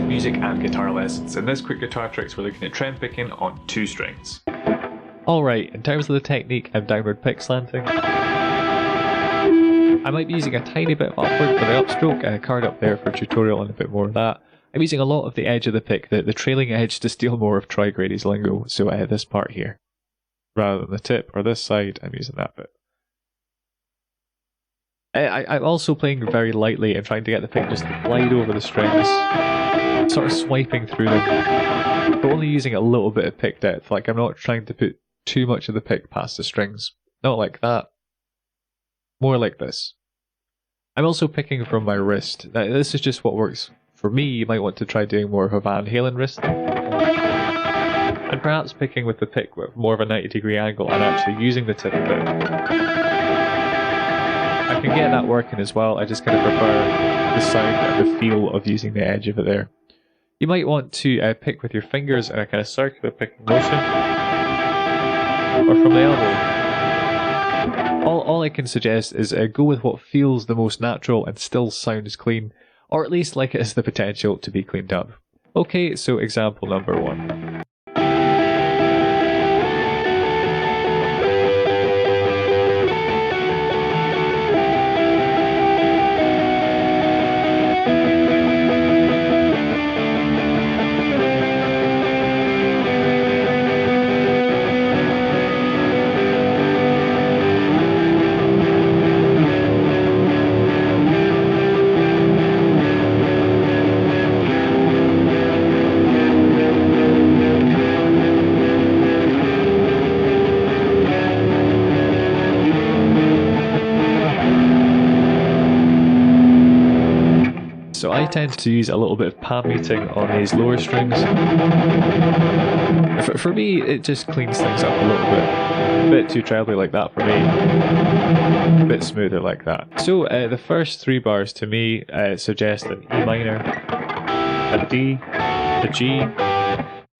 Music and guitar lessons. In this quick guitar tricks we're looking at trem picking on 2 strings. Alright, in terms of the technique, I'm downward pick slanting. I might be using a tiny bit of upward for the upstroke, a card up there for a tutorial and a bit more of that. I'm using a lot of the edge of the pick, the trailing edge, to steal more of Tri-Grady's lingo, so this part here. Rather than the tip or this side, I'm using that bit. I'm also playing very lightly and trying to get the pick just to glide over the strings, sort of swiping through them, but only using a little bit of pick depth. Like, I'm not trying to put too much of the pick past the strings. Not like that. More like this. I'm also picking from my wrist. Now, this is just what works for me. You might want to try doing more of a Van Halen wrist. And perhaps picking with the pick with more of a 90-degree angle and actually using the tip of it. I can get that working as well, I just kind of prefer the sound and the feel of using the edge of it there. You might want to pick with your fingers in a kind of circular picking motion, or from the elbow. All I can suggest is go with what feels the most natural and still sounds clean, or at least like it has the potential to be cleaned up. Okay, so example number 1. So I tend to use a little bit of palm muting on these lower strings. For me, it just cleans things up a little bit. A bit too trebly like that for me. A bit smoother like that. So the first 3 bars to me suggest an E minor, a D, a G,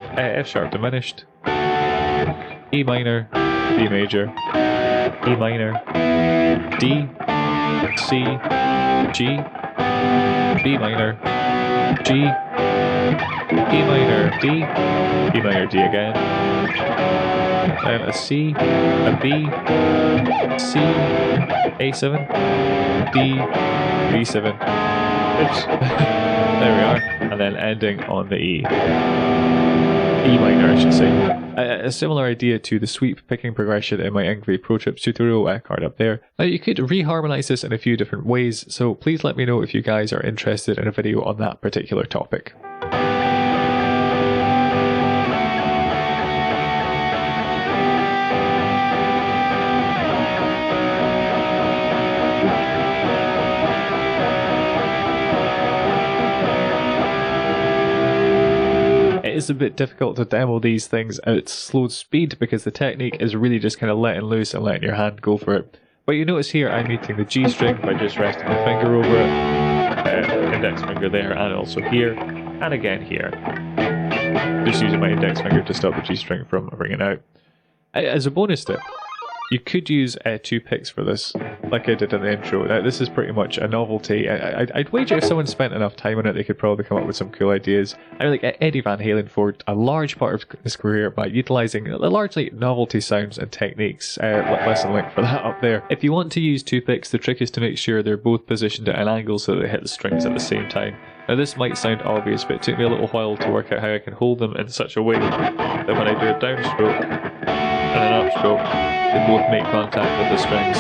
F sharp diminished, E minor, B major, E minor, D, C, G, B minor, G, E minor, D, E minor, D again, then a C, a B, C, A7, D, B7, oops, there we are, and then ending on the E. E minor, I should say. A similar idea to the sweep picking progression in my Ingve Pro Trips tutorial card up there. Now you could reharmonize this in a few different ways, so please let me know if you guys are interested in a video on that particular topic. It is a bit difficult to demo these things at slowed speed because the technique is really just kind of letting loose and letting your hand go for it. But you notice here I'm meeting the G string by just resting the finger over it, index finger there, and also here, and again here. Just using my index finger to stop the G string from ringing out. As a bonus tip, you could use 2 picks for this, like I did in the intro. Now, this is pretty much a novelty. I'd wager if someone spent enough time on it, they could probably come up with some cool ideas. I mean, like Eddie Van Halen forged a large part of his career by utilising largely novelty sounds and techniques. Lesson link for that up there. If you want to use 2 picks, the trick is to make sure they're both positioned at an angle so that they hit the strings at the same time. Now this might sound obvious, but it took me a little while to work out how I can hold them in such a way that when I do a downstroke and an upstroke, they both make contact with the strings.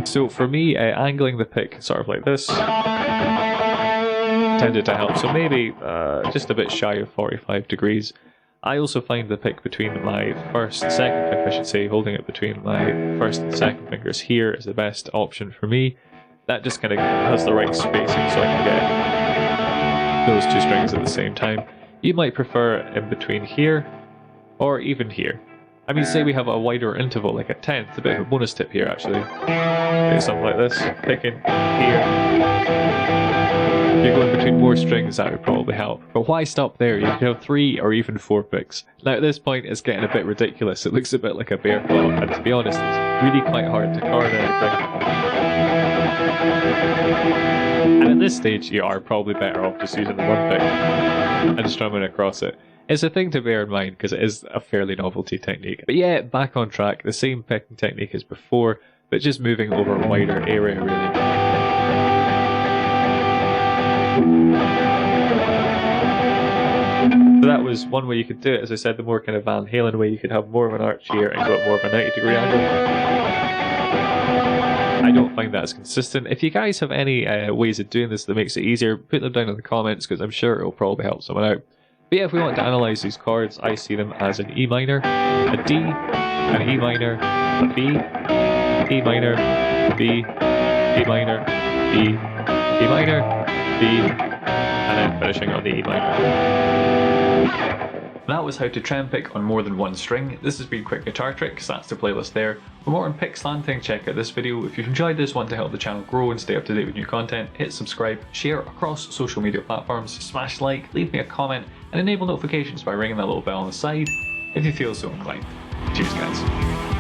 So for me, angling the pick sort of like this tended to help, so maybe just a bit shy of 45 degrees. I also find the pick between my first and second finger, I should say, holding it between my first and second fingers here is the best option for me. That just kind of has the right spacing so I can get those 2 strings at the same time. You might prefer in between here, or even here. I mean, say we have a wider interval, like a tenth, a bit of a bonus tip here actually. Do something like this, picking here. If you're going between more strings, that would probably help. But why stop there? You can have 3 or even 4 picks. Now at this point, it's getting a bit ridiculous. It looks a bit like a bear claw, and to be honest, it's really quite hard to chord anything. And at this stage, you are probably better off just using the 1 pick and strumming across it. It's a thing to bear in mind because it is a fairly novelty technique. But yeah, back on track, the same picking technique as before, but just moving over a wider area really. So that was one way you could do it. As I said, the more kind of Van Halen way, you could have more of an arch here and go more of a 90-degree angle. I don't find that as consistent. If you guys have any ways of doing this that makes it easier, put them down in the comments because I'm sure it will probably help someone out. But yeah, if we want to analyse these chords, I see them as an E minor, a D, an E minor, a B, E minor, B, E minor, B, E minor, B, and then finishing on the E minor. That was how to trem pick on more than one string. This has been Quick Guitar Tricks, that's the playlist there. For more on pick slanting, check out this video. If you've enjoyed this, want to help the channel grow and stay up to date with new content, hit subscribe, share across social media platforms, smash like, leave me a comment, and enable notifications by ringing that little bell on the side if you feel so inclined. Cheers guys.